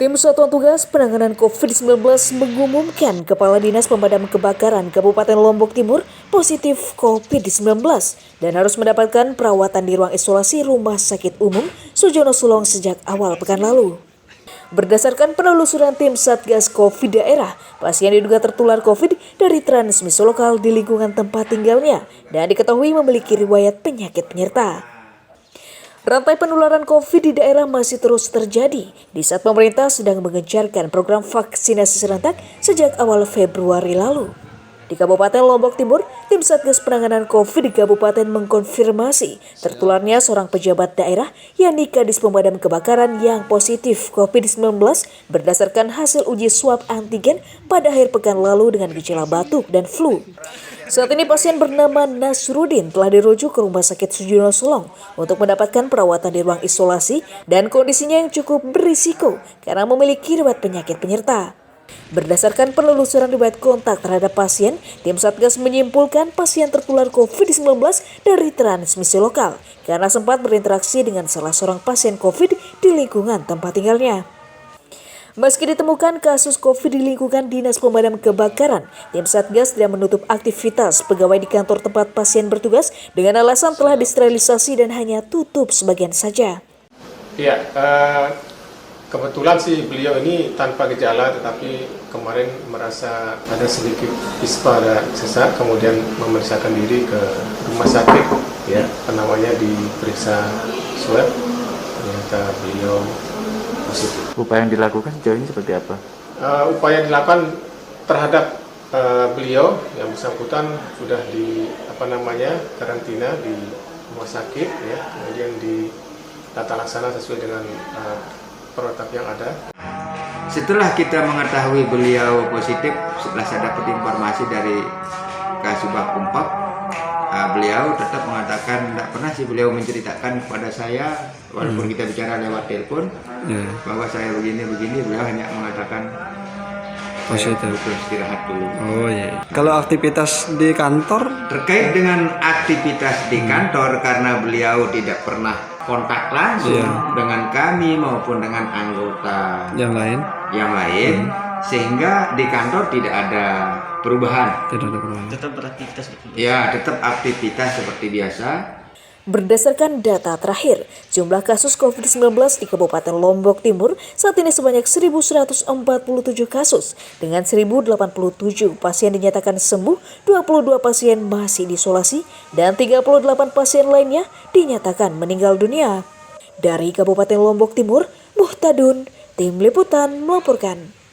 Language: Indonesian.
Tim Satuan Tugas Penanganan COVID-19 mengumumkan Kepala Dinas Pemadam Kebakaran Kabupaten Lombok Timur positif COVID-19 dan harus mendapatkan perawatan di ruang isolasi Rumah Sakit Umum Sujono Sulong sejak awal pekan lalu. Berdasarkan penelusuran tim Satgas COVID daerah, pasien diduga tertular COVID dari transmisi lokal di lingkungan tempat tinggalnya dan diketahui memiliki riwayat penyakit penyerta. Rantai penularan COVID di daerah masih terus terjadi di saat pemerintah sedang mengencarkan program vaksinasi serentak sejak awal Februari lalu. Di Kabupaten Lombok Timur, tim Satgas Penanganan COVID di Kabupaten mengkonfirmasi tertularnya seorang pejabat daerah yakni Kadis Pemadam Kebakaran yang positif COVID-19 berdasarkan hasil uji swab antigen pada akhir pekan lalu dengan gejala batuk dan flu. Saat ini pasien bernama Nasrudin telah dirujuk ke Rumah Sakit Sujono Sulong untuk mendapatkan perawatan di ruang isolasi dan kondisinya yang cukup berisiko karena memiliki riwayat penyakit penyerta. Berdasarkan penelusuran riwayat kontak terhadap pasien, tim Satgas menyimpulkan pasien tertular COVID-19 dari transmisi lokal karena sempat berinteraksi dengan salah seorang pasien COVID di lingkungan tempat tinggalnya. Meski ditemukan kasus COVID di lingkungan Dinas Pemadam Kebakaran, tim Satgas tidak menutup aktivitas pegawai di kantor tempat pasien bertugas dengan alasan telah disterilisasi dan hanya tutup sebagian saja. Iya, kebetulan sih beliau ini tanpa gejala, tetapi kemarin merasa ada sedikit ispa dan sesak, kemudian memeriksakan diri ke rumah sakit, ya, namanya diperiksa swab, ternyata beliau positif. Upaya yang dilakukan sejauh ini seperti apa? Upaya dilakukan terhadap beliau yang bersangkutan sudah karantina di rumah sakit, ya, kemudian ditata laksana sesuai dengan protokol yang ada. Setelah kita mengetahui beliau positif, setelah saya dapat informasi dari Kasubag Kumpak, beliau tetap mengatakan tidak pernah sih beliau menceritakan kepada saya, walaupun kita bicara lewat telepon, bahwa saya begini, beliau hanya mengatakan positif, istirahat dulu. Oh iya. Kalau aktivitas di kantor? Terkait dengan aktivitas di kantor, karena beliau tidak pernah kontak langsung dengan kami maupun dengan anggota yang lain, sehingga di kantor tidak ada perubahan. Tidak ada perubahan. Tetap beraktivitas seperti biasa. Ya, tetap aktivitas seperti biasa. Berdasarkan data terakhir, jumlah kasus COVID-19 di Kabupaten Lombok Timur saat ini sebanyak 1.147 kasus dengan 1.087 pasien dinyatakan sembuh, 22 pasien masih diisolasi, dan 38 pasien lainnya dinyatakan meninggal dunia. Dari Kabupaten Lombok Timur, Muhtadun, Tim Liputan melaporkan.